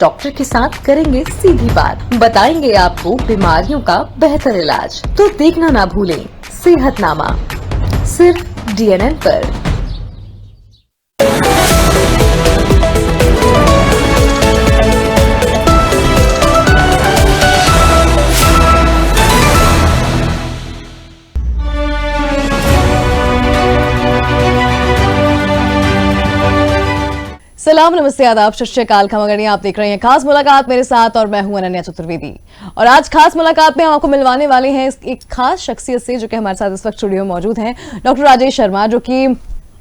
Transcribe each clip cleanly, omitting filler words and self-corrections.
Doctor के साथ करेंगे सीधी बात, बताएंगे आपको बीमारियों का बेहतर इलाज। तो देखना ना भूलें सेहतनामा, सिर्फ DNN पर। सलाम, नमस्ते, आदाब, सत श्री अकाल, खमगड़िया। आप देख रहे हैं खास मुलाकात मेरे साथ और मैं हूं अनन्या चतुर्वेदी। और आज खास मुलाकात में हम आपको मिलवाने वाले हैं एक खास शख्सियत से जो कि हमारे साथ इस वक्त स्टूडियो में मौजूद हैं। डॉक्टर राजेश शर्मा, जो कि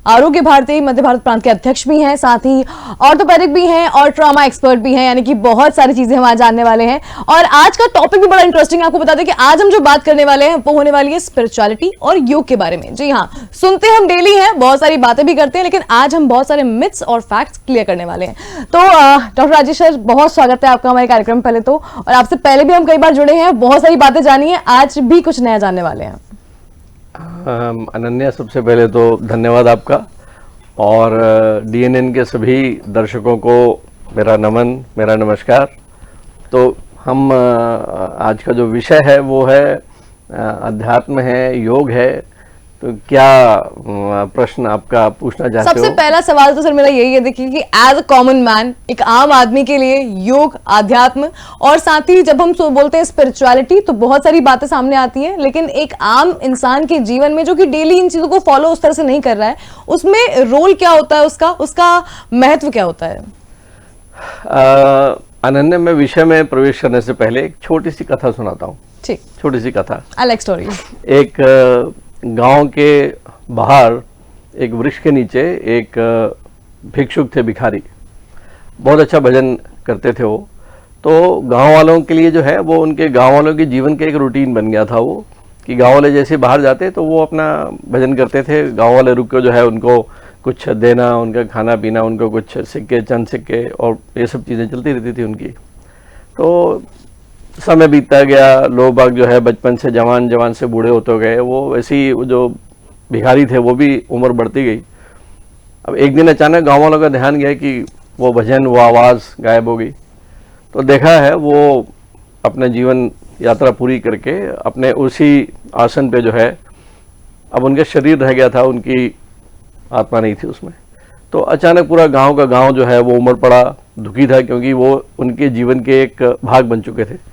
आरोग्य भारती मध्य भारत प्रांत के अध्यक्ष भी हैं, साथ ही ऑर्थोपेडिक भी हैं और ट्रॉमा एक्सपर्ट भी हैं, यानी कि बहुत सारी चीजें हम आज जानने वाले हैं। और आज का टॉपिक भी बड़ा इंटरेस्टिंग है। आपको बता दें कि आज हम जो बात करने वाले हैं वो होने वाली है स्पिरिचुअलिटी और योग के बारे में। जी हाँ, सुनते हम डेली हैं, बहुत सारी बातें भी करते हैं, लेकिन आज हम बहुत सारे मिथ्स और फैक्ट्स क्लियर करने वाले हैं। तो डॉक्टर राजेश सर, बहुत स्वागत है आपका हमारे कार्यक्रम में पहले तो। और आपसे पहले भी हम कई बार जुड़े हैं, बहुत सारी बातें जानी है, आज भी कुछ नया जानने वाले हैं। अनन्या, सबसे पहले तो धन्यवाद आपका और DNN के सभी दर्शकों को मेरा नमन, मेरा नमस्कार। तो हम आज का जो विषय है वो है अध्यात्म है, योग है। तो क्या प्रश्न आपका पूछना चाहते हो? सबसे पहला सवाल तो सर मेरा यही है, देखिए कि एज अ कॉमन मैन, एक आम आदमी के लिए योग, आध्यात्म और साथ ही जब हम बोलते हैं स्पिरिचुअलिटी तो बहुत सारी बातें सामने आती हैं, लेकिन एक आम इंसान के जीवन में जो कि डेली इन चीजों को फॉलो उस तरह से नहीं कर रहा है, उसमें रोल क्या होता है, उसका महत्व क्या होता है? अनन्या, मैं विषय में प्रवेश करने से पहले एक छोटी सी कथा सुनाता हूँ। ठीक, छोटी सी कथा। I like story. एक गांव के बाहर एक वृक्ष के नीचे एक भिक्षुक थे, भिखारी। बहुत अच्छा भजन करते थे वो। तो गांव वालों के लिए जो है वो उनके गांव वालों के जीवन के एक रूटीन बन गया था वो, कि गांव वाले जैसे बाहर जाते तो वो अपना भजन करते थे। गांव वाले रुक के जो है उनको कुछ देना, उनका खाना पीना, उनको कुछ सिक्के, चंद सिक्के और ये सब चीज़ें चलती रहती थी उनकी। तो समय बीतता गया, लोग बाग जो है बचपन से जवान, जवान से बूढ़े होते गए। वो ऐसी जो भिखारी थे वो भी उम्र बढ़ती गई। अब एक दिन अचानक गाँव वालों का ध्यान गया कि वो भजन, वो आवाज़ गायब हो गई। तो देखा है वो अपने जीवन यात्रा पूरी करके अपने उसी आसन पे जो है, अब उनका शरीर रह गया था, उनकी आत्मा नहीं थी उसमें। तो अचानक पूरा गांव का गांव जो है वो उमड़ पड़ा, दुखी था, क्योंकि वो उनके जीवन के एक भाग बन चुके थे।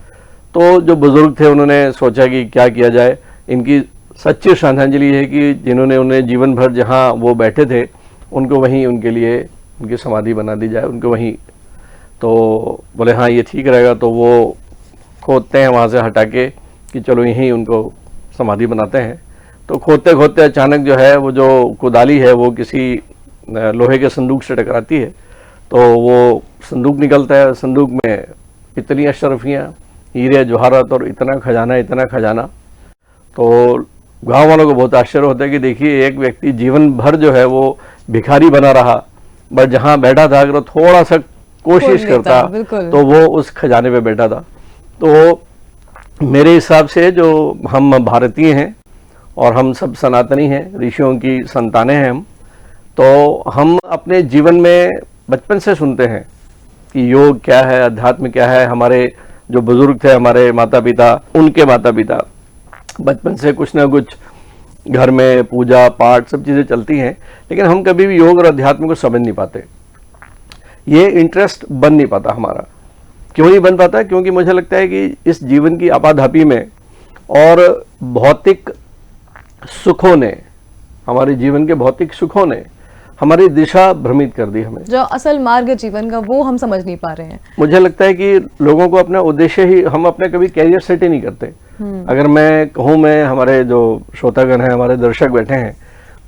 तो जो बुजुर्ग थे उन्होंने सोचा कि क्या किया जाए। इनकी सच्ची श्रद्धांजलि है कि जिन्होंने उन्हें जीवन भर जहाँ वो बैठे थे उनको वहीं उनके लिए उनकी समाधि बना दी जाए, उनको वहीं। तो बोले हाँ, ये ठीक रहेगा। तो वो खोदते हैं वहाँ से हटा के कि चलो यहीं उनको समाधि बनाते हैं। तो खोदते खोदते अचानक जो है वो जो कुदाली है वो किसी लोहे के संदूक से टकराती है। तो वो संदूक निकलता है, संदूक में इतनी अशरफियाँ, हीरे जवाहरात और इतना खजाना। तो गांव वालों को बहुत आश्चर्य होता है कि देखिए, एक व्यक्ति जीवन भर जो है वो भिखारी बना रहा, बट जहाँ बैठा था अगर थोड़ा सा कोशिश करता तो वो उस खजाने पे बैठा था। तो मेरे हिसाब से जो हम भारतीय हैं और हम सब सनातनी हैं, ऋषियों की संतानें हैं हम, तो हम अपने जीवन में बचपन से सुनते हैं कि योग क्या है, अध्यात्म क्या है। हमारे जो बुजुर्ग थे, हमारे माता पिता, उनके माता पिता, बचपन से कुछ ना कुछ घर में पूजा पाठ सब चीज़ें चलती हैं, लेकिन हम कभी भी योग और अध्यात्म को समझ नहीं पाते। ये इंटरेस्ट बन नहीं पाता हमारा। क्यों नहीं बन पाता? क्योंकि मुझे लगता है कि इस जीवन की आपाधापी में और भौतिक सुखों ने, हमारे जीवन के भौतिक सुखों ने हमारी दिशा भ्रमित कर दी। हमें जो असल मार्ग जीवन का वो हम समझ नहीं पा रहे हैं। मुझे लगता है कि लोगों को अपना उद्देश्य ही, हम अपने कभी कैरियर सेट ही नहीं करते। अगर मैं कहूँ, मैं हमारे जो श्रोतागण हैं, हमारे दर्शक बैठे हैं,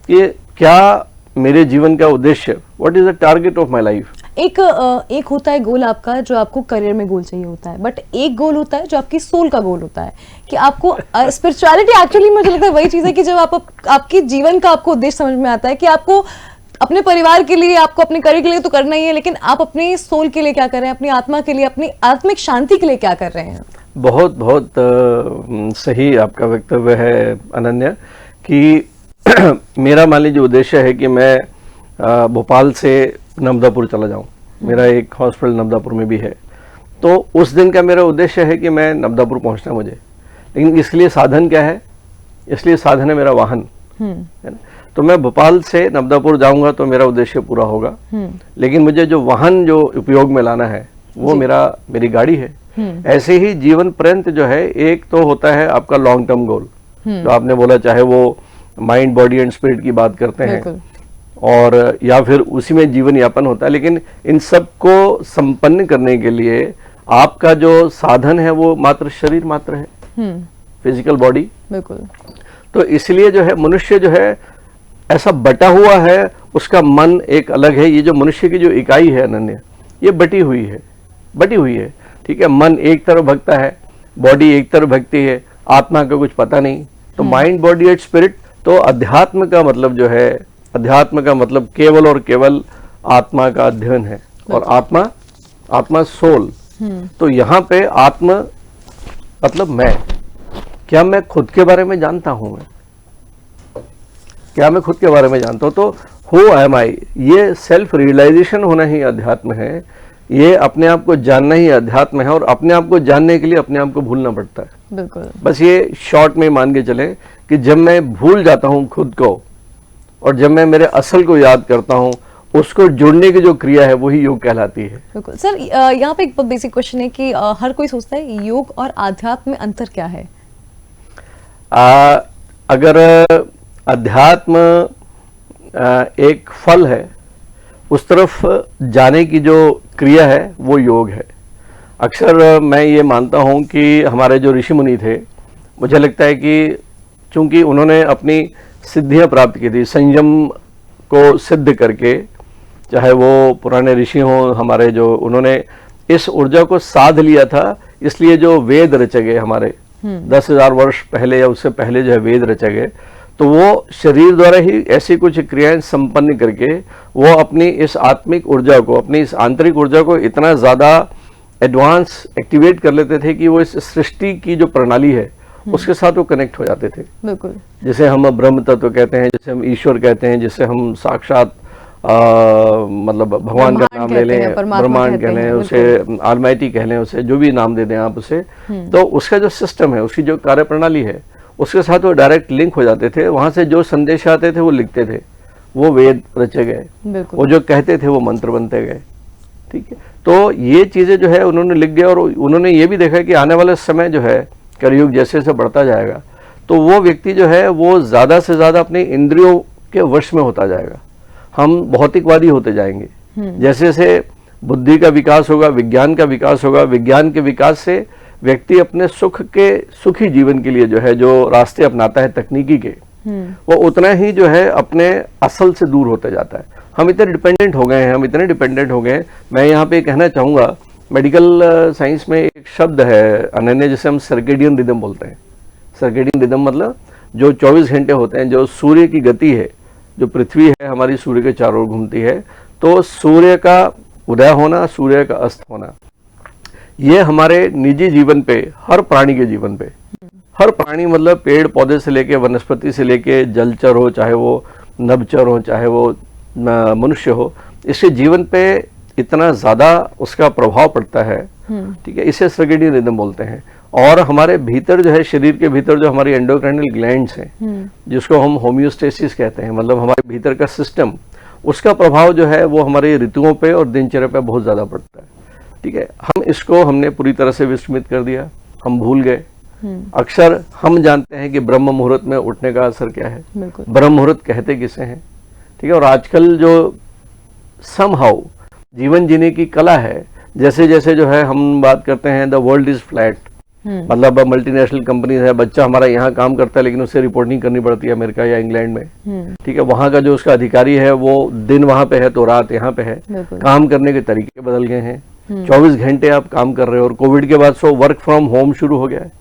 कि क्या मेरे जीवन का उद्देश्य, what is the target of my life. एक होता है गोल आपका, जो आपको करियर में गोल चाहिए होता है, बट एक गोल होता है जो आपकी सोल का गोल होता है, कि आपको स्पिरिचुअलिटी एक्चुअली मुझे लगता है वही चीज़ है कि जब आपके जीवन का आपको उद्देश्य समझ में आता है कि आपको अपने परिवार के लिए, आपको अपने करियर के लिए तो करना ही है, लेकिन आप अपने सोल के लिए क्या कर रहे हैं, अपनी आत्मा के लिए, अपनी आत्मिक शांति के लिए क्या कर रहे हैं। बहुत बहुत सही आपका वक्तव्य है अनन्या, कि मेरा मान लीजिए उद्देश्य है कि मैं भोपाल से नर्मदापुर चला जाऊं। मेरा एक हॉस्पिटल नर्मदापुर में भी है। तो उस दिन का मेरा उद्देश्य है कि मैं नवदापुर पहुंचना मुझे, लेकिन इसके लिए साधन क्या है? इसलिए साधन है मेरा वाहन, है ना। तो मैं भोपाल से नवदापुर जाऊंगा तो मेरा उद्देश्य पूरा होगा, लेकिन मुझे जो वाहन जो उपयोग में लाना है वो मेरी गाड़ी है। ऐसे ही जीवन पर्यंत जो है, एक तो होता है आपका लॉन्ग टर्म गोल, जो आपने बोला, चाहे वो माइंड बॉडी एंड स्पिरिट की बात करते हैं और या फिर उसी में जीवन यापन होता है, लेकिन इन सब को संपन्न करने के लिए आपका जो साधन है वो मात्र शरीर मात्र है, फिजिकल बॉडी। बिल्कुल। तो इसलिए जो है मनुष्य जो है ऐसा बटा हुआ है, उसका मन एक अलग है। ये जो मनुष्य की जो इकाई है अनन्य, ये बटी हुई है, ठीक है। मन एक तरफ भगता है, बॉडी एक तरफ भगती है, आत्मा का कुछ पता नहीं। तो माइंड बॉडी एंड स्पिरिट, तो अध्यात्म का मतलब जो है, अध्यात्म का मतलब केवल और केवल आत्मा का अध्ययन है, और आत्मा सोल। तो यहाँ पे आत्म मतलब मैं, क्या मैं खुद के बारे में जानता हूं? क्या मैं खुद के बारे में जानता हूं? तो हु एम आई, ये सेल्फ रियलाइजेशन होना ही अध्यात्म है। ये अपने आप को जानना ही अध्यात्म है, और अपने आप को जानने के लिए अपने आप को भूलना पड़ता है। बिल्कुल। बस ये शॉर्ट में मान के चले कि जब मैं भूल जाता हूं खुद को, और जब मैं मेरे असल को याद करता हूं, उसको जुड़ने की जो क्रिया है वही योग कहलाती है। बिल्कुल सर, यहाँ पे एक बहुत बेसिक क्वेश्चन है कि हर कोई सोचता है योग और आध्यात्म में अंतर क्या है? अगर अध्यात्म एक फल है, उस तरफ जाने की जो क्रिया है वो योग है। अक्सर मैं ये मानता हूँ कि हमारे जो ऋषि मुनि थे, मुझे लगता है कि चूंकि उन्होंने अपनी सिद्धियां प्राप्त की थी संयम को सिद्ध करके, चाहे वो पुराने ऋषि हों हमारे, जो उन्होंने इस ऊर्जा को साध लिया था, इसलिए जो वेद रचे गए हमारे 10,000 वर्ष पहले या उससे पहले जो है वेद रचे गए, तो वो शरीर द्वारा ही ऐसी कुछ क्रियाएं संपन्न करके वो अपनी इस आत्मिक ऊर्जा को, अपनी इस आंतरिक ऊर्जा को इतना ज़्यादा एडवांस एक्टिवेट कर लेते थे कि वो इस सृष्टि की जो प्रणाली है उसके साथ वो कनेक्ट हो जाते थे। बिल्कुल। जिसे हम ब्रह्म तत्व कहते हैं, जिसे हम ईश्वर कहते हैं, जिसे हम साक्षात मतलब भगवान का नाम ले लें, ब्रह्मांड कह लें, उसे ऑलमाइटी कह लें, उसे जो भी नाम दे दें आप उसे, तो उसका जो सिस्टम है, उसकी जो कार्य प्रणाली है, उसके साथ वो डायरेक्ट लिंक हो जाते थे। वहां से जो संदेश आते थे वो लिखते थे, वो वेद रचे गए, वो जो कहते थे वो मंत्र बनते गए, ठीक है। तो ये चीजें जो है उन्होंने लिख गया, और उन्होंने ये भी देखा कि आने वाला समय जो है, कलयुग जैसे जैसे बढ़ता जाएगा, तो वो व्यक्ति जो है वो ज्यादा से ज्यादा अपने इंद्रियों के वश में होता जाएगा। हम भौतिकवादी होते जाएंगे। जैसे जैसे बुद्धि का विकास होगा, विज्ञान का विकास होगा, विज्ञान के विकास से व्यक्ति अपने सुखी जीवन के लिए जो है जो रास्ते अपनाता है तकनीकी के, वो उतना ही जो है अपने असल से दूर होता जाता है। हम इतने डिपेंडेंट हो गए हैं, मैं यहाँ पे कहना चाहूंगा, मेडिकल साइंस में एक शब्द है अनन्य, जिसे हम सर्केडियन रिदम बोलते हैं। सर्केडियन रिदम मतलब जो 24 घंटे होते हैं, जो सूर्य की गति है, जो पृथ्वी है हमारी सूर्य के चारों ओर घूमती है, तो सूर्य का उदय होना, सूर्य का अस्त होना, ये हमारे निजी जीवन पे, हर प्राणी के जीवन पे, हर प्राणी मतलब पेड़ पौधे से लेके, वनस्पति से लेके, जलचर हो, चाहे वो नभचर हो, चाहे वो मनुष्य हो, इसके जीवन पे इतना ज्यादा उसका प्रभाव पड़ता है, ठीक है। इसे सर्केडियन रिदम बोलते हैं। और हमारे भीतर जो है, शरीर के भीतर जो हमारी एंडोक्राइनल ग्लैंड्स हैं, जिसको हम होम्योस्टेसिस कहते हैं, मतलब हमारे भीतर का सिस्टम, उसका प्रभाव जो है वो हमारे ऋतुओं पे और दिनचर्या पे बहुत ज्यादा पड़ता है, ठीक है। हमने पूरी तरह से विस्मृत कर दिया, हम भूल गए। अक्सर हम जानते हैं कि ब्रह्म मुहूर्त में उठने का असर क्या है, ब्रह्म मुहूर्त कहते किसे हैं, ठीक है। और आजकल जो समहाउ जीवन जीने की कला है, जैसे जैसे जो है हम बात करते हैं द वर्ल्ड इज फ्लैट, मतलब मल्टीनेशनल कंपनीज है, बच्चा हमारा यहाँ काम करता है लेकिन उससे रिपोर्टिंग करनी पड़ती है अमेरिका या इंग्लैंड में, ठीक है। वहाँ का जो उसका अधिकारी है वो दिन वहाँ पे है तो रात यहाँ पे है, काम करने के तरीके बदल गए हैं, 24 घंटे आप काम कर रहे हो। और कोविड के बाद वर्क फ्रॉम होम शुरू हो गया है।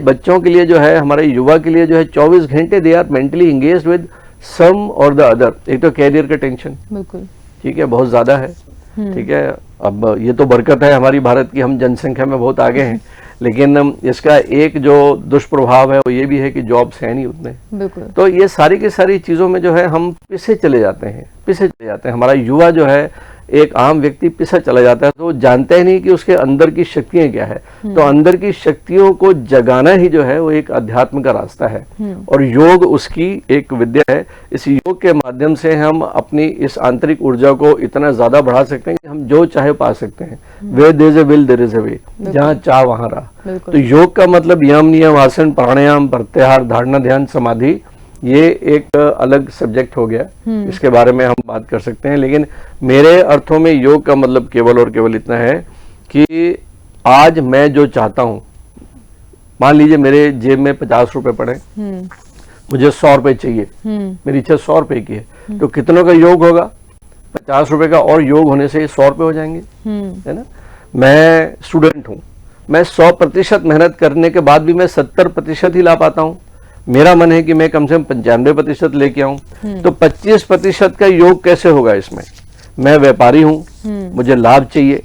बच्चों के लिए जो है, हमारे युवा के लिए जो है 24 घंटे they are mentally engaged with some or the other. एक तो कैरियर का टेंशन, बिल्कुल ठीक है, बहुत ज्यादा है, ठीक है। अब ये तो बरकत है हमारी भारत की, हम जनसंख्या में बहुत आगे हैं, लेकिन इसका एक जो दुष्प्रभाव है वो ये भी है कि जॉब्स है नहीं उतने। तो ये सारी की सारी चीजों में जो है हम पीछे चले जाते हैं। हमारा युवा जो है एक आम व्यक्ति पिसा चला जाता है, तो वो जानता ही नहीं कि उसके अंदर की शक्तियां क्या है। तो अंदर की शक्तियों को जगाना ही जो है वो एक अध्यात्म का रास्ता है, और योग उसकी एक विद्या है। इस योग के माध्यम से हम अपनी इस आंतरिक ऊर्जा को इतना ज्यादा बढ़ा सकते हैं कि हम जो चाहे पा सकते हैं। Way there is a will there is a way, जहाँ चाह वहां रहा। तो योग का मतलब यम नियम आसन प्राणायाम प्रत्याहार धारणा ध्यान समाधि, ये एक अलग सब्जेक्ट हो गया, इसके बारे में हम बात कर सकते हैं। लेकिन मेरे अर्थों में योग का मतलब केवल और केवल इतना है कि आज मैं जो चाहता हूं, मान लीजिए मेरे जेब में 50 रुपए पड़े, मुझे 100 रुपए चाहिए, मेरी इच्छा 100 रुपए की है, तो कितनों का योग होगा? 50 रुपए का और योग होने से 100 रुपए हो जाएंगे, है ना। मैं स्टूडेंट हूं, मैं 100% मेहनत करने के बाद भी मैं 70% ही ला पाता हूं। मेरा मन है कि मैं कम से कम 95% लेके आऊं, तो 25% का योग कैसे होगा इसमें? मैं व्यापारी हूं, मुझे लाभ चाहिए,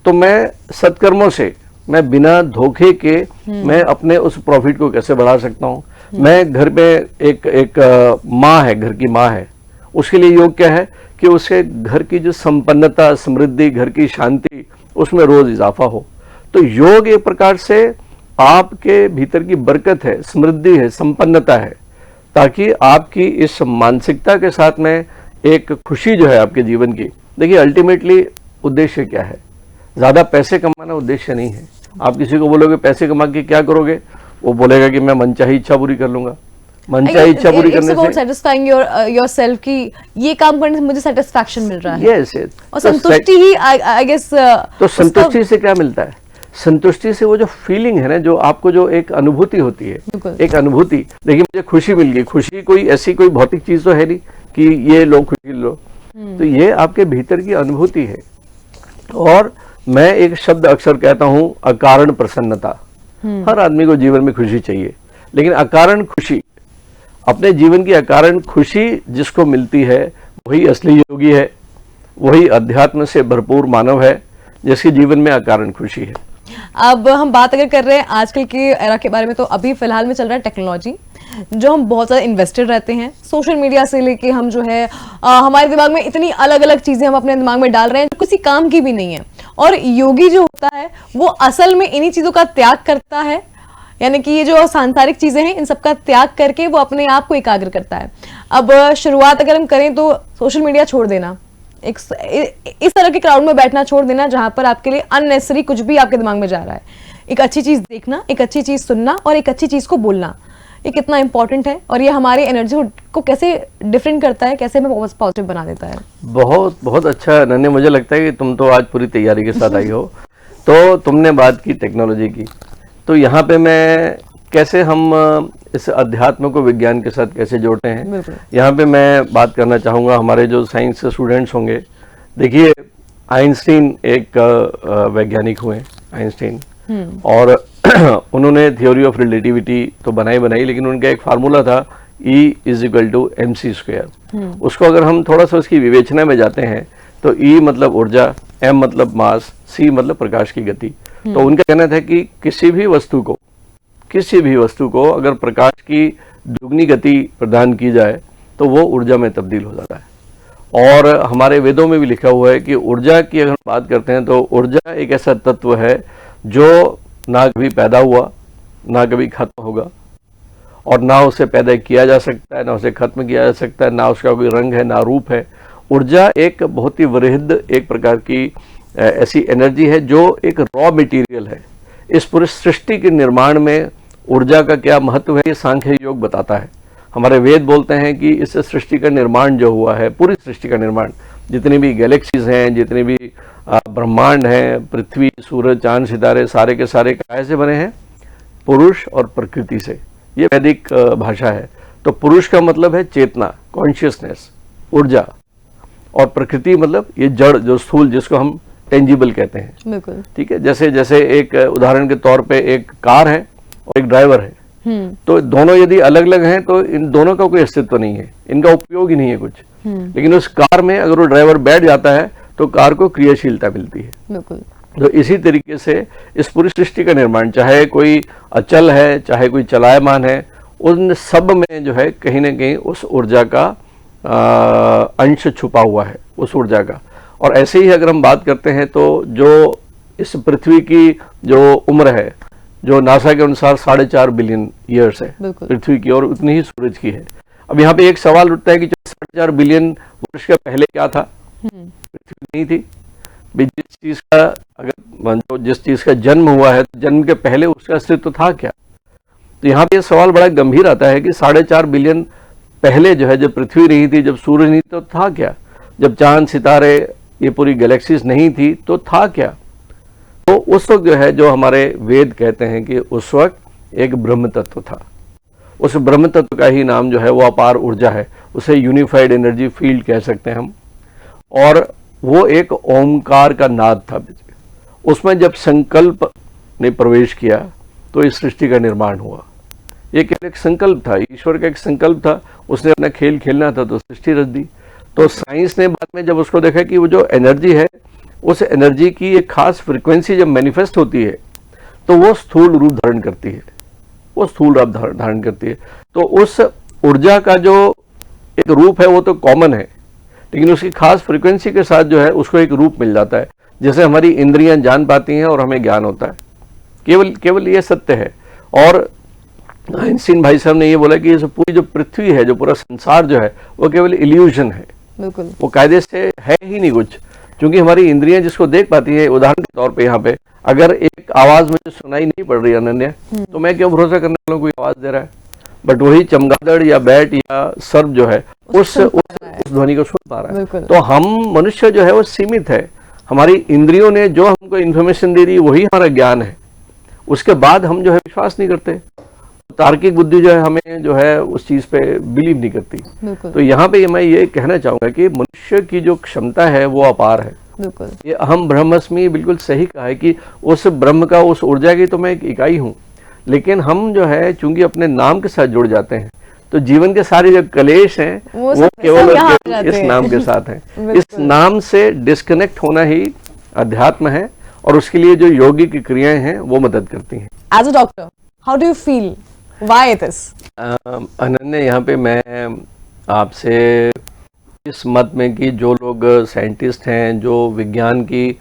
तो मैं सत्कर्मों से, मैं बिना धोखे के मैं अपने उस प्रॉफिट को कैसे बढ़ा सकता हूं? मैं घर पे एक माँ है, घर की माँ है, उसके लिए योग क्या है कि उसके घर की जो संपन्नता, समृद्धि, घर की शांति, उसमें रोज इजाफा हो। तो योग एक प्रकार से आपके भीतर की बरकत है, समृद्धि है, संपन्नता है, ताकि आपकी इस मानसिकता के साथ में एक खुशी जो है आपके जीवन की। देखिए अल्टीमेटली उद्देश्य क्या है? ज्यादा पैसे कमाना उद्देश्य नहीं है। आप किसी को बोलोगे पैसे कमा के क्या करोगे, वो बोलेगा कि मैं मनचाही इच्छा पूरी कर लूंगा। मनचाही इच्छा पूरी करने से सेटिस्फाइंग योरसेल्फ की ये काम करने से मुझे सेटिस्फैक्शन मिल रहा है। यस, और संतुष्टि ही आई गेस। तो संतुष्टि से क्या मिलता है? संतुष्टि से वो जो फीलिंग है ना, जो आपको जो एक अनुभूति होती है, एक अनुभूति। देखिए मुझे खुशी मिल गई, खुशी कोई ऐसी कोई भौतिक चीज तो है नहीं कि ये लो खुशी लो, तो ये आपके भीतर की अनुभूति है। और मैं एक शब्द अक्सर कहता हूं, अकारण प्रसन्नता। हर आदमी को जीवन में खुशी चाहिए, लेकिन अकारण खुशी, अपने जीवन की अकारण खुशी जिसको मिलती है वही असली योगी है, वही अध्यात्म से भरपूर मानव है, जिसके जीवन में अकारण खुशी है। अब हम बात अगर कर रहे हैं आजकल के एरा के बारे में, तो अभी फिलहाल में चल रहा है टेक्नोलॉजी, जो हम बहुत ज़्यादा इन्वेस्टेड रहते हैं। सोशल मीडिया से लेके हम जो है हमारे दिमाग में इतनी अलग अलग चीज़ें हम अपने दिमाग में डाल रहे हैं जो किसी काम की भी नहीं है। और योगी जो होता है वो असल में इन्हीं चीज़ों का त्याग करता है, यानी कि ये जो सांसारिक चीज़ें हैं इन सब का त्याग करके वो अपने आप को एकाग्र करता है। अब शुरुआत अगर हम करें तो सोशल मीडिया छोड़ देना, इस तरह के क्राउड में बैठना छोड़ देना जहां पर आपके लिए अननेसेसरी कुछ भी आपके दिमाग में जा रहा है। एक अच्छी चीज देखना, एक अच्छी चीज सुनना और एक अच्छी चीज को बोलना, ये कितना इंपॉर्टेंट है और ये हमारी एनर्जी को कैसे डिफरेंट करता है, कैसे हमें पॉजिटिव बना देता है। बहुत बहुत अच्छा नन्हे, मुझे लगता है कि तुम तो आज पूरी तैयारी के साथ आई हो। तो तुमने बात की टेक्नोलॉजी की, तो यहाँ पे मैं कैसे हम इस अध्यात्म को विज्ञान के साथ कैसे जोड़ते हैं, यहाँ पे मैं बात करना चाहूँगा। हमारे जो साइंस के स्टूडेंट्स होंगे, देखिए आइंस्टीन एक वैज्ञानिक हुए, आइंस्टीन, और उन्होंने थ्योरी ऑफ रिलेटिविटी तो बनाई, लेकिन उनका एक फार्मूला था E = mc²। उसको अगर हम थोड़ा सा उसकी विवेचना में जाते हैं तो E मतलब ऊर्जा, M मतलब मास, C मतलब प्रकाश की गति। तो उनका कहना था कि किसी भी वस्तु को अगर प्रकाश की दुगनी गति प्रदान की जाए तो वो ऊर्जा में तब्दील हो जाता है। और हमारे वेदों में भी लिखा हुआ है कि ऊर्जा की अगर बात करते हैं तो ऊर्जा एक ऐसा तत्व है जो ना कभी पैदा हुआ, ना कभी खत्म होगा, और ना उसे पैदा किया जा सकता है, ना उसे खत्म किया जा सकता है, ना उसका कोई रंग है, ना रूप है। ऊर्जा एक बहुत ही वृहद एक प्रकार की ऐसी एनर्जी है जो एक रॉ मटेरियल है। इस पूरी सृष्टि के निर्माण में ऊर्जा का क्या महत्व है, ये सांख्य योग बताता है। हमारे वेद बोलते हैं कि इस सृष्टि का निर्माण जो हुआ है, पूरी सृष्टि का निर्माण, जितनी भी गैलेक्सीज हैं, जितने भी ब्रह्मांड हैं, पृथ्वी, सूरज, चांद, सितारे, सारे के सारे काहे से बने हैं? पुरुष और प्रकृति से। ये वैदिक भाषा है। तो पुरुष का मतलब है चेतना, कॉन्शियसनेस, ऊर्जा, और प्रकृति मतलब ये जड़, जो स्थूल, जिसको हम टेंजिबल कहते हैं। बिल्कुल ठीक है। जैसे एक उदाहरण के तौर पे एक कार है और एक ड्राइवर है, तो दोनों यदि अलग अलग हैं तो इन दोनों का कोई अस्तित्व नहीं है, इनका उपयोग ही नहीं है कुछ। लेकिन उस कार में अगर वो ड्राइवर बैठ जाता है तो कार को क्रियाशीलता मिलती है। बिल्कुल। तो इसी तरीके से इस पूरी सृष्टि का निर्माण, चाहे कोई अचल है, चाहे कोई चलायमान है, उन सब में जो है कहीं ना कहीं उस ऊर्जा का अंश छुपा हुआ है, उस ऊर्जा का। और ऐसे ही अगर हम बात करते हैं तो जो इस पृथ्वी की जो उम्र है, जो नासा के अनुसार 4.5 बिलियन ईयर्स है बिल्कुल। पृथ्वी की, और उतनी ही सूरज की है। अब यहाँ पे एक सवाल उठता है कि 4.5 बिलियन वर्ष के पहले क्या था? पृथ्वी नहीं थी भी। जिस चीज का अगर जिस चीज का जन्म हुआ है, तो जन्म के पहले उसका अस्तित्व था क्या? तो यहाँ पे ये सवाल बड़ा गंभीर आता है कि 4.5 बिलियन पहले जो है, जब पृथ्वी नहीं थी, जब सूरज नहीं, तो था क्या? जब चांद सितारे, ये पूरी गैलेक्सीज नहीं थी, तो था क्या? तो उस वक्त जो है, जो हमारे वेद कहते हैं कि उस वक्त एक ब्रह्म तत्व था। उस ब्रह्म तत्व का ही नाम जो है वो अपार ऊर्जा है, उसे यूनिफाइड एनर्जी फील्ड कह सकते हैं हम। और वो एक ओमकार का नाद था। उसमें जब संकल्प ने प्रवेश किया तो इस सृष्टि का निर्माण हुआ। ये केवल एक संकल्प था, ईश्वर का एक संकल्प था, उसने अपना खेल खेलना था तो सृष्टि रच दी। तो साइंस ने बाद में जब उसको देखा कि वो जो एनर्जी है, उस एनर्जी की एक खास फ्रीक्वेंसी जब मैनिफेस्ट होती है तो वो स्थूल रूप धारण करती है, वो स्थूल रूप धारण करती है। तो उस ऊर्जा का जो एक रूप है वो तो कॉमन है, लेकिन उसकी खास फ्रीक्वेंसी के साथ जो है उसको एक रूप मिल जाता है। जैसे हमारी इंद्रियां जान पाती हैं और हमें ज्ञान होता है, केवल ये सत्य है। और आइंस्टीन भाई साहब ने ये बोला कि ये पूरी जो पृथ्वी है, जो पूरा संसार जो है, वो केवल इल्यूजन है, बिल्कुल। वो कायदे से है ही नहीं कुछ। क्योंकि हमारी इंद्रियां जिसको देख पाती है, उदाहरण के तौर पे यहाँ पे अगर एक आवाज मुझे सुनाई नहीं पड़ रही अनन्या, तो मैं क्यों भरोसा करने वालों कोई आवाज दे रहा है? बट वही चमगादड़ या बैट या सर्प जो है उस ध्वनि को सुन पा रहा है। तो हम मनुष्य जो है वो सीमित है। हमारी इंद्रियों ने जो हमको इन्फॉर्मेशन दे दी वही हमारा ज्ञान है, उसके बाद हम जो है विश्वास नहीं करते। तार्किक बुद्धि जो है हमें जो है उस चीज पे बिलीव नहीं करती। तो यहाँ पे मैं ये कहना चाहूंगा कि मनुष्य की जो क्षमता है वो अपार है। बिल्कुल। ये अहम ब्रह्मस्मि बिल्कुल सही कहा है कि उस ब्रह्म का, उस ऊर्जा की तो मैं एक इकाई हूँ, लेकिन हम जो है चूंकि अपने नाम के साथ जुड़ जाते हैं तो जीवन के सारे जो क्लेश हैं वो केवल इस नाम के साथ हैं। इस नाम से डिस्कनेक्ट होना ही अध्यात्म है, और उसके लिए जो यौगिक क्रियाएं हैं वो मदद करती हैं। As a doctor, how do you feel? Why this? Ananya, यहाँ पे मैं आपसे इस मत में कि जो लोग साइंटिस्ट हैं, जो विज्ञान की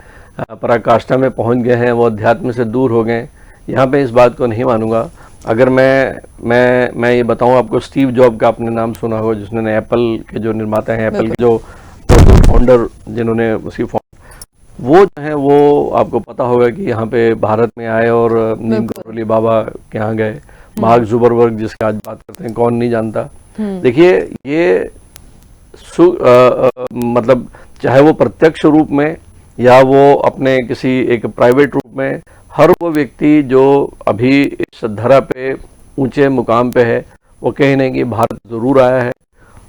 पराकाष्ठा में पहुंच गए हैं, वो अध्यात्म से दूर हो गए, यहाँ पे इस बात को नहीं मानूंगा। अगर मैं ये बताऊं आपको, स्टीव जॉब का आपने नाम सुना होगा, जिसने एप्पल के जो निर्माता हैं, एप्पल के जो फाउंडर जिन्होंने उसकी वो जो है वो आपको पता होगा कि यहाँ पे भारत में आए और नीम करोली बाबा के यहाँ गए। मार्क जुकरबर्ग जिसकी आज बात करते हैं, कौन नहीं जानता। देखिए, ये मतलब चाहे वो प्रत्यक्ष रूप में या वो अपने किसी एक प्राइवेट रूप में, हर वो व्यक्ति जो अभी इस धरा पे ऊंचे मुकाम पे है, वो कहीं नहीं कि भारत जरूर आया है।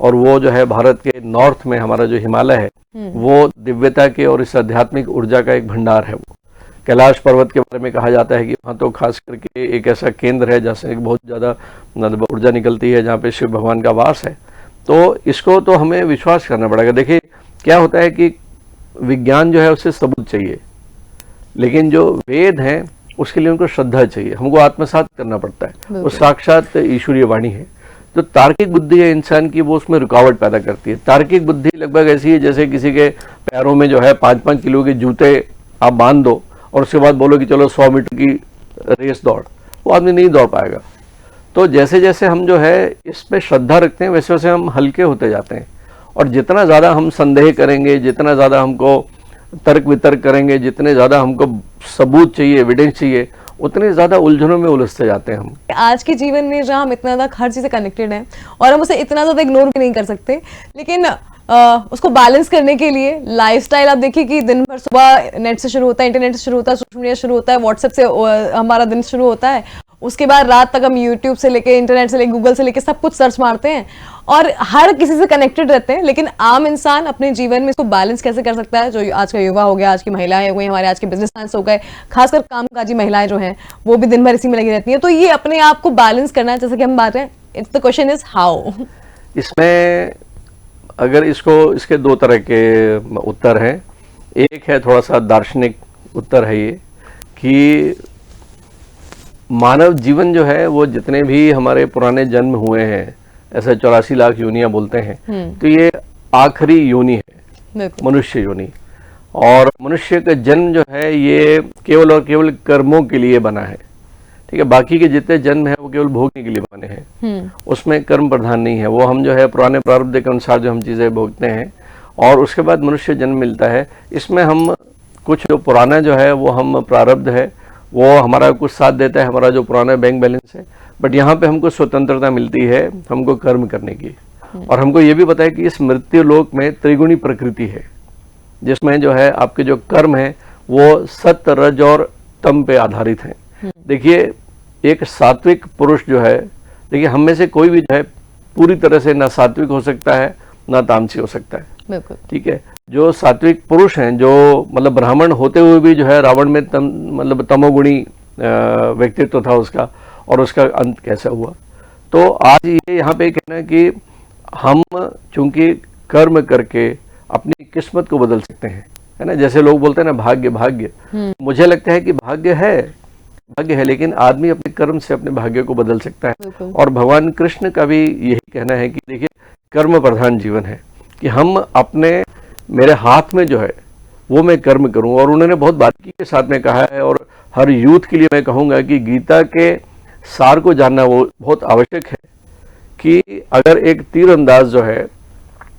और वो जो है भारत के नॉर्थ में हमारा जो हिमालय है, वो दिव्यता के और इस आध्यात्मिक ऊर्जा का एक भंडार है। वो कैलाश पर्वत के बारे में कहा जाता है कि वहाँ तो खास करके एक ऐसा केंद्र है जहाँ से बहुत ज़्यादा मतलब ऊर्जा निकलती है, जहाँ पे शिव भगवान का वास है। तो इसको तो हमें विश्वास करना पड़ेगा। देखिए, क्या होता है कि विज्ञान जो है उससे सबूत चाहिए, लेकिन जो वेद हैं उसके लिए उनको श्रद्धा चाहिए, हमको आत्मसात करना पड़ता है। वो साक्षात ईश्वरीय वाणी है। तो तार्किक बुद्धि है इंसान की, वो उसमें रुकावट पैदा करती है। तार्किक बुद्धि लगभग ऐसी है जैसे किसी के पैरों में जो है 5-5 किलो के जूते आप बांध दो और उसके बाद बोलो कि चलो 100 मीटर की रेस दौड़, वो आदमी नहीं दौड़ पाएगा। तो जैसे जैसे हम जो है इस पे श्रद्धा रखते हैं, वैसे वैसे हम हल्के होते जाते हैं। और जितना ज़्यादा हम संदेह करेंगे, जितना ज़्यादा हमको तर्क वितर्क करेंगे, जितने ज़्यादा हमको सबूत चाहिए, एविडेंस चाहिए, उतने ज़्यादा उलझनों में उलझते जाते हैं हम। आज के जीवन में जहाँ हम इतना ज़्यादा हर चीज़ से कनेक्टेड हैं और हम उसे इतना ज़्यादा इग्नोर भी नहीं कर सकते, लेकिन उसको बैलेंस करने के लिए लाइफस्टाइल आप देखिए कि दिन भर सुबह नेट से शुरू होता है, इंटरनेट से शुरू होता है, सोशल मीडिया शुरू होता है, व्हाट्सएप से हमारा दिन शुरू होता है। उसके बाद रात तक हम यूट्यूब से लेके, इंटरनेट से लेके, गूगल से लेके सब कुछ सर्च मारते हैं और हर किसी से कनेक्टेड रहते हैं। लेकिन आम इंसान अपने जीवन में इसको बैलेंस कैसे कर सकता है? जो आज का युवा हो गया, आज की महिलाएं हो गई, हमारे आज के बिजनेसमैन हो गए, खासकर कामकाजी महिलाएं जो हैं वो भी दिन भर इसी में लगी रहती हैं। तो ये अपने आप को बैलेंस करना है, जैसे कि हम बात करें, it's the question is how. इसमें अगर इसके 2 तरह के उत्तर हैं। एक है थोड़ा सा दार्शनिक उत्तर है ये कि मानव जीवन जो है वो जितने भी हमारे पुराने जन्म हुए हैं, ऐसे 84 लाख योनियां बोलते हैं, तो ये आखिरी योनि है, मनुष्य योनि। और मनुष्य का जन्म जो है ये केवल और केवल कर्मों के लिए बना है, ठीक है। बाकी के जितने जन्म है वो केवल भोगने के लिए बने हैं, उसमें कर्म प्रधान नहीं है। वो हम जो है पुराने प्रारब्ध के अनुसार जो हम चीजें भोगते हैं और उसके बाद मनुष्य जन्म मिलता है। इसमें हम कुछ जो पुराना जो है वो हम प्रारब्ध है वो हमारा कुछ साथ देता है, हमारा जो पुराना बैंक बैलेंस है, बट यहाँ पे हमको स्वतंत्रता मिलती है हमको कर्म करने की। और हमको ये भी पता है कि इस मृत्यु लोक में त्रिगुणी प्रकृति है, जिसमें जो है आपके जो कर्म है वो सत्य, रज और तम पे आधारित हैं। देखिए एक सात्विक पुरुष जो है, देखिए हम में से कोई भी जो है पूरी तरह से ना सात्विक हो सकता है ना तामसी हो सकता है, बिल्कुल ठीक है। जो सात्विक पुरुष हैं, जो मतलब ब्राह्मण होते हुए भी जो है रावण में मतलब तमोगुणी व्यक्तित्व था उसका, और उसका अंत कैसा हुआ। तो आज ये यहाँ पे कहना है कि हम चूंकि कर्म करके अपनी किस्मत को बदल सकते हैं, है ना। जैसे लोग बोलते हैं ना भाग्य भाग्य, मुझे लगता है कि भाग्य है, लेकिन आदमी अपने कर्म से अपने भाग्य को बदल सकता है। और भगवान कृष्ण का भी यही कहना है कि देखिए कर्म प्रधान जीवन है, कि हम अपने मेरे हाथ में जो है वो मैं कर्म करूं। और उन्होंने बहुत बारीकी के साथ में कहा है, और हर यूथ के लिए मैं कहूंगा कि गीता के सार को जानना वो बहुत आवश्यक है, कि अगर एक तीरंदाज जो है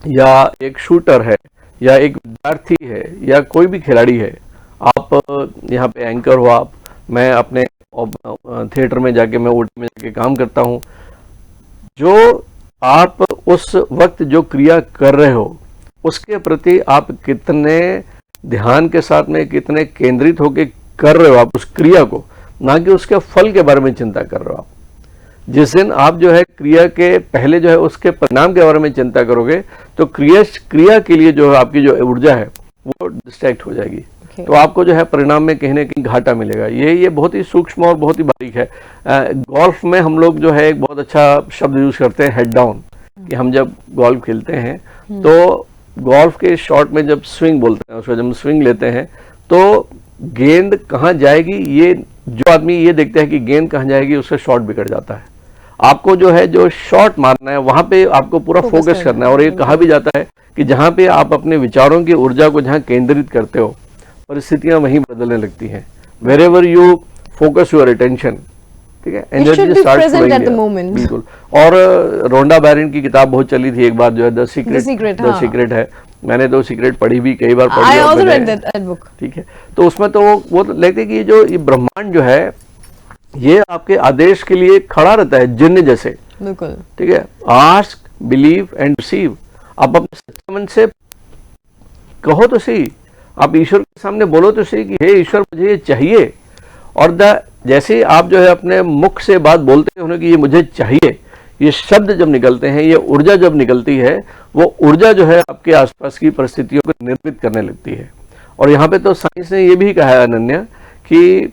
या एक शूटर है या एक विद्यार्थी है या कोई भी खिलाड़ी है, आप यहाँ पे एंकर हो, आप, मैं अपने थिएटर में जाके, मैं ओटी में जाके काम करता हूँ, जो आप उस वक्त जो क्रिया कर रहे हो उसके प्रति आप कितने ध्यान के साथ में, कितने केंद्रित होकर कर रहे हो आप उस क्रिया को, ना कि उसके फल के बारे में चिंता कर रहे हो आप। जिस दिन आप जो है क्रिया के पहले जो है उसके परिणाम के बारे में चिंता करोगे तो क्रिया के लिए जो है आपकी जो ऊर्जा है वो डिस्ट्रैक्ट हो जाएगी। तो आपको जो है परिणाम में कहीं ना कहीं घाटा मिलेगा। ये बहुत ही सूक्ष्म और बहुत ही बारीक है। गोल्फ में हम लोग जो है एक बहुत अच्छा शब्द यूज करते हैं, हेड डाउन, कि हम जब गोल्फ खेलते हैं तो गोल्फ के शॉट में जब स्विंग बोलते हैं, उसको जब हम स्विंग लेते हैं तो गेंद कहाँ जाएगी, ये जो आदमी ये देखता है कि गेंद कहाँ जाएगी, उसका शॉट बिगड़ जाता है। आपको जो है जो शॉट मारना है वहां पे आपको पूरा फोकस करना है। और ये कहा भी जाता है कि जहां पे आप अपने विचारों की ऊर्जा को जहां केंद्रित करते हो, परिस्थितियां वहीं बदलने लगती हैं। Wherever you focus your attention, ठीक है, एनर्जी स्टार्ट्स फ्लोइंग देयर। बिल्कुल। और रोंडा बैरन की किताब बहुत चली थी एक बार, जो है द सीक्रेट है। मैंने तो सीक्रेट पढ़ी भी, कई बार पढ़ी, ठीक है। तो उसमें तो वो लगता है कि जो ये ब्रह्मांड जो है ये आपके आदेश के लिए खड़ा रहता है, जिन्न जैसे, बिल्कुल, ठीक है। Ask, believe and receive. आप अपने सच्चे मन से कहो तो सही, आप ईश्वर के सामने बोलो तो सही कि हे ईश्वर मुझे ये चाहिए। और जैसे ही आप जो है अपने मुख से बात बोलते हो कि ये मुझे चाहिए, ये शब्द जब निकलते हैं, ये ऊर्जा जब निकलती है, वो ऊर्जा जो है आपके आसपास की परिस्थितियों को निर्मित करने लगती है। और यहाँ पे तो साइंस ने ये भी कहा है अनन्या, कि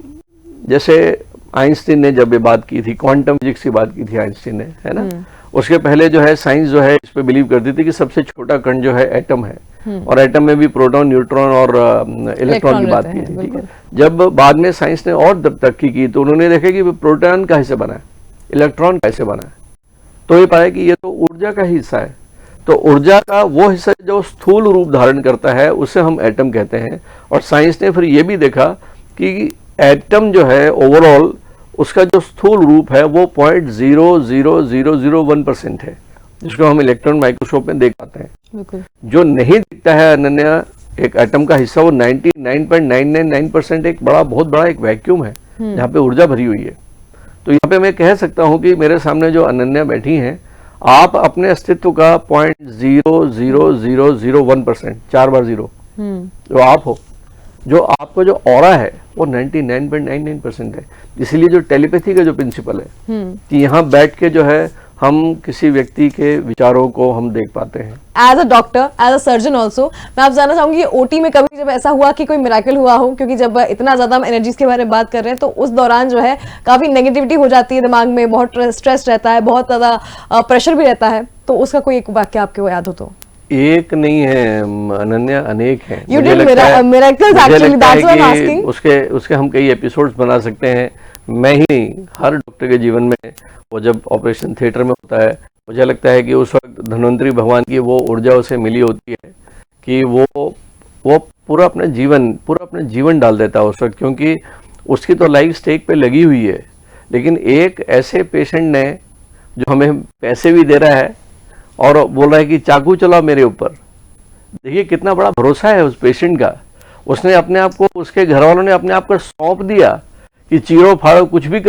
जैसे आइंस्टीन ने जब ये बात की थी, क्वांटम फिजिक्स की बात की थी आइंस्टीन ने, है ना, उसके पहले जो है साइंस जो है इस पे बिलीव करती थी कि सबसे छोटा कण जो है एटम है, और एटम में भी प्रोटॉन, न्यूट्रॉन और इलेक्ट्रॉन की बात की थी, ठीक है। जब बाद में साइंस ने और तरक्की की तो उन्होंने देखा कि प्रोटॉन कैसे बना है, इलेक्ट्रॉन कैसे बना है, तो ये पाया कि ये तो ऊर्जा का हिस्सा है। तो ऊर्जा का वो हिस्सा जो स्थूल रूप धारण करता है उसे हम एटम कहते हैं। और साइंस ने फिर ये भी देखा कि एटम जो है ओवरऑल उसका जो स्थूल रूप है वो 0.00001% है, जिसको हम इलेक्ट्रॉन माइक्रोस्कोप में देख पाते हैं। जो नहीं दिखता है अनन्या एक एटम का हिस्सा, वो 99.999% एक बहुत बड़ा एक वैक्यूम है जहाँ पे ऊर्जा भरी हुई है। तो यहाँ पे मैं कह सकता हूँ कि मेरे सामने जो अनन्या बैठी हैं, आप अपने अस्तित्व का 0.00001%, 4 बार 0 जो आप हो, जो आपको जो ऑरा है वो 99.99% है। इसीलिए जो टेलीपैथी का जो प्रिंसिपल है कि यहाँ बैठ के जो है हम किसी व्यक्ति के विचारों को हम देख पाते हैं। As a doctor, as a surgeon also, मैं आप जानना चाहूंगी ओटी में कभी जब ऐसा हुआ कि कोई मिराकल हुआ हो, क्योंकि जब इतना ज्यादा हम एनर्जीज के बारे में बात कर रहे हैं तो उस दौरान जो है काफी नेगेटिविटी हो जाती है दिमाग में, बहुत स्ट्रेस रहता है, बहुत ज्यादा प्रेशर भी रहता है, तो उसका कोई एक वाक्य आपको याद हो तो? एक नहीं है अनन्या, अनेक हैं। उसके हम कई एपिसोड्स बना सकते हैं। मैं ही नहीं, हर डॉक्टर के जीवन में वो जब ऑपरेशन थिएटर में होता है, मुझे लगता है कि उस वक्त धन्वंतरी भगवान की वो ऊर्जा उसे मिली होती है कि वो पूरा अपना जीवन डाल देता है उस वक्त, क्योंकि उसकी तो लाइफ स्टेक पे लगी हुई है। लेकिन एक ऐसे पेशेंट ने जो हमें पैसे भी दे रहा है और बोल रहा है कि चाकू चलाओ मेरे ऊपर, देखिए कितना बड़ा भरोसा है उस पेशेंट का। उसने अपने आप को, उसके घर वालों ने अपने आप को सौंप दिया कि चीरो फाड़ो, कुछ भी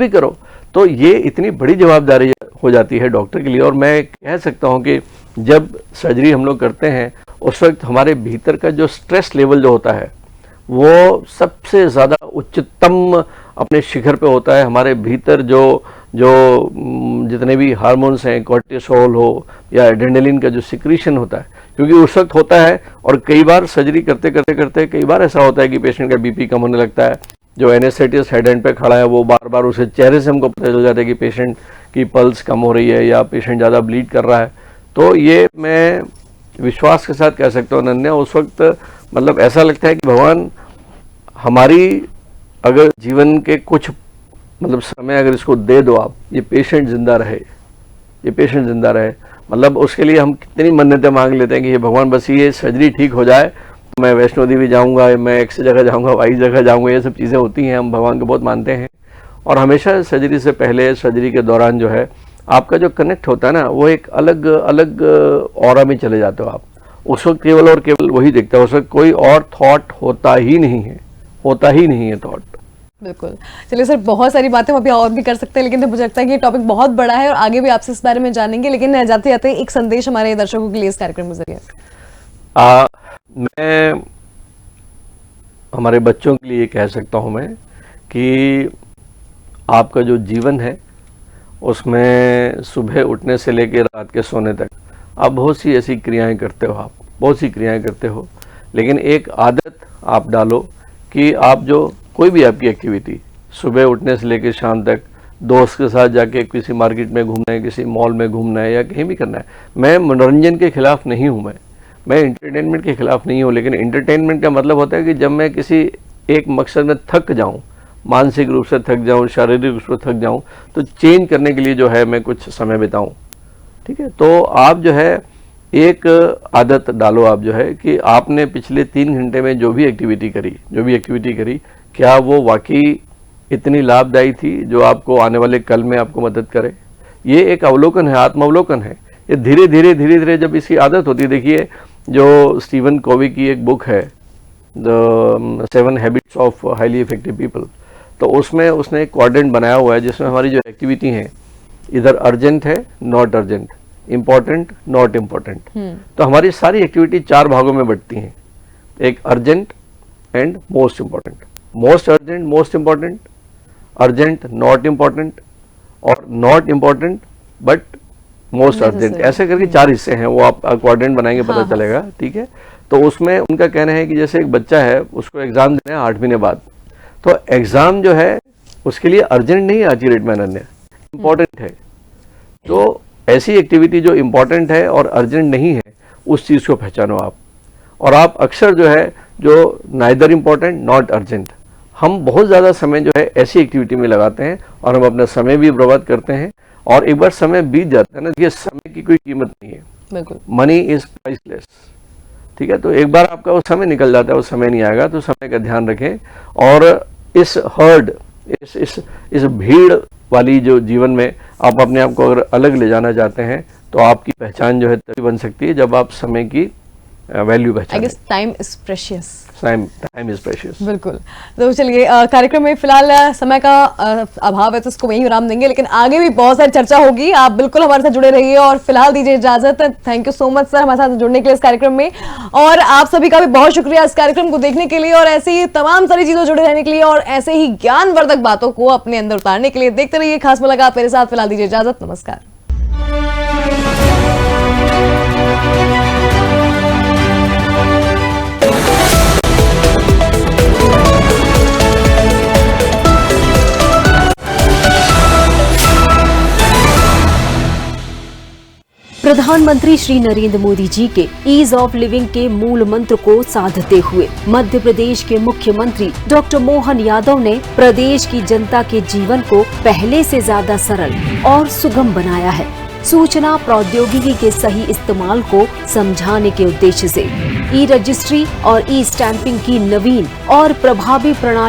करो। तो ये इतनी बड़ी जवाबदारी हो जाती है डॉक्टर के लिए। और मैं कह सकता हूँ कि जब सर्जरी हम लोग करते हैं उस वक्त हमारे भीतर का जो स्ट्रेस लेवल जो होता है वो सबसे ज़्यादा उच्चतम अपने शिखर पे होता है। हमारे भीतर जो जितने भी हार्मोन्स हैं, कोर्टिसोल हो या एड्रेनलिन का जो सिक्रीशन होता है, क्योंकि उस वक्त होता है। और कई बार सर्जरी करते कई बार ऐसा होता है कि पेशेंट का बीपी कम होने लगता है। जो एनेस्थेटिस्ट हेड एंड पे खड़ा है वो बार बार उसे चेहरे से हमको पता चल जाता है कि पेशेंट की पल्स कम हो रही है या पेशेंट ज़्यादा ब्लीड कर रहा है। तो ये मैं विश्वास के साथ कह सकता हूँ अनन्या, उस वक्त मतलब ऐसा लगता है कि भगवान हमारी अगर जीवन के कुछ मतलब समय अगर इसको दे दो आप, ये पेशेंट जिंदा रहे, मतलब उसके लिए हम कितनी मन्नतें मांग लेते हैं कि ये भगवान बस ये सर्जरी ठीक हो जाए तो मैं वैष्णो देवी जाऊंगा, मैं एक जगह जाऊंगा, वाई जगह जाऊंगा। ये सब चीज़ें होती हैं, हम भगवान को बहुत मानते हैं। और हमेशा सर्जरी से पहले, सर्जरी के दौरान जो है आपका जो कनेक्ट होता है ना, वो एक अलग ऑरा में चले जाते हो आप। उस वक्त केवल और केवल वही दिखता है, उस वक्त कोई और थॉट होता ही नहीं है थॉट। बिल्कुल। चलिए सर, बहुत सारी बातें हम अभी और भी कर सकते हैं, लेकिन मुझे लगता है कि ये टॉपिक बहुत बड़ा है और आगे भी आपसे इस बारे में जानेंगे। लेकिन जाते जाते एक संदेश हमारे दर्शकों के लिए इस कार्यक्रम के जरिए। मैं हमारे बच्चों के लिए कह सकता हूँ मैं कि आपका जो जीवन है उसमें सुबह उठने से लेकर रात के सोने तक आप बहुत सी ऐसी क्रियाएं करते हो, लेकिन एक आदत आप डालो कि आप जो कोई भी आपकी एक्टिविटी सुबह उठने से लेकर शाम तक, दोस्त के साथ जाके किसी मार्केट में घूमना है, किसी मॉल में घूमना है या कहीं भी करना है। मैं मनोरंजन के खिलाफ नहीं हूँ, मैं इंटरटेनमेंट के खिलाफ नहीं हूँ, लेकिन इंटरटेनमेंट का मतलब होता है कि जब मैं किसी एक मकसद में थक जाऊँ, मानसिक रूप से थक जाऊँ, शारीरिक रूप से थक जाऊँ, तो चेंज करने के लिए जो है मैं कुछ समय बिताऊँ। ठीक है, तो आप जो है एक आदत डालो आप जो है कि आपने पिछले 3 घंटे में जो भी एक्टिविटी करी क्या वो वाकई इतनी लाभदायी थी जो आपको आने वाले कल में आपको मदद करे। ये एक अवलोकन है, आत्मावलोकन है। ये धीरे धीरे जब इसकी आदत होती है, देखिए जो स्टीवन कोवी की एक बुक है the 7 habits of highly effective people, तो उसमें उसने एक क्वाड्रेंट बनाया हुआ है जिसमें हमारी जो एक्टिविटी हैं इधर अर्जेंट है, not urgent, important, not important. तो हमारी सारी एक्टिविटी 4 भागों में बंटती हैं, एक urgent and most important, most urgent most important, urgent not important और not important but most urgent. ऐसे करके 4 हिस्से हैं, वो आप क्वाड्रेंट बनाएंगे पता चलेगा। ठीक है, तो उसमें उनका कहना है कि जैसे एक बच्चा है उसको एग्जाम देना है 8 महीने बाद, तो एग्जाम जो है उसके लिए अर्जेंट नहीं है, आज की डेट में अनन्या इम्पोर्टेंट है। तो ऐसी एक्टिविटी जो इम्पोर्टेंट है और अर्जेंट नहीं है उस चीज़ को पहचानो आप। और आप अक्सर जो है जो नाइदर इम्पोर्टेंट नॉट अर्जेंट, हम बहुत ज़्यादा समय जो है ऐसी एक्टिविटी में लगाते हैं और हम अपना समय भी बर्बाद करते हैं। और एक बार समय बीत जाता है ना, ये समय की कोई कीमत नहीं है, बिल्कुल, मनी इज प्राइसलेस। ठीक है, तो एक बार आपका वो समय निकल जाता है, वो समय नहीं आएगा, तो समय का ध्यान रखें। और इस हर्ड, इस भीड़ वाली जो जीवन में आप अपने आप को अगर अलग ले जाना चाहते हैं तो आपकी पहचान जो है तभी बन सकती है जब आप समय की वैल्यू पहचानें। I guess time is precious. Time is precious, बिल्कुल। तो चलिए कार्यक्रम में फिलहाल समय का अभाव है तो उसको वहीं विराम देंगे, लेकिन आगे भी बहुत सारी चर्चा होगी। आप बिल्कुल हमारे साथ जुड़े रहिए और फिलहाल दीजिए इजाजत। Thank you so much sir हमारे साथ जुड़ने के लिए इस कार्यक्रम में, और आप सभी का भी बहुत शुक्रिया इस कार्यक्रम को देखने के लिए और ऐसे ही तमाम सारी चीजों जुड़े रहने के लिए और ऐसे ही ज्ञानवर्धक बातों को अपने अंदर उतारने के लिए देखते रहिए खास मुलाकात मेरे साथ। फिलहाल दीजिए इजाजत, नमस्कार। प्रधानमंत्री श्री नरेंद्र मोदी जी के ईज ऑफ लिविंग के मूल मंत्र को साधते हुए मध्य प्रदेश के मुख्यमंत्री डॉक्टर मोहन यादव ने प्रदेश की जनता के जीवन को पहले से ज्यादा सरल और सुगम बनाया है। सूचना प्रौद्योगिकी के सही इस्तेमाल को समझाने के उद्देश्य से ई रजिस्ट्री और ई स्टैंपिंग की नवीन और प्रभावी प्रणाली